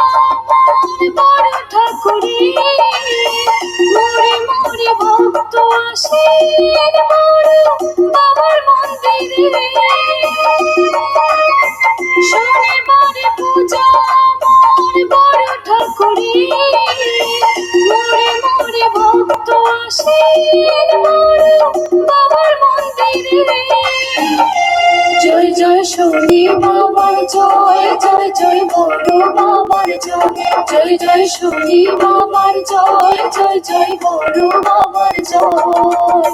আমার বড় ঠাকুরে, মোরে মোরে ভক্ত আসেন বড় বাবার মন্দিরে। শনিবারে পূজা আমার বড় ঠাকুরে, মোরে মোরে ভক্ত আসেন বড় বাবার মন্দিরে। জয় জয় শনি বাবার জয়, জয় জয় বড় বাবার জয়, জয় জয় শনি বাবার জয়, জয় জয় বড় বাবার জয়।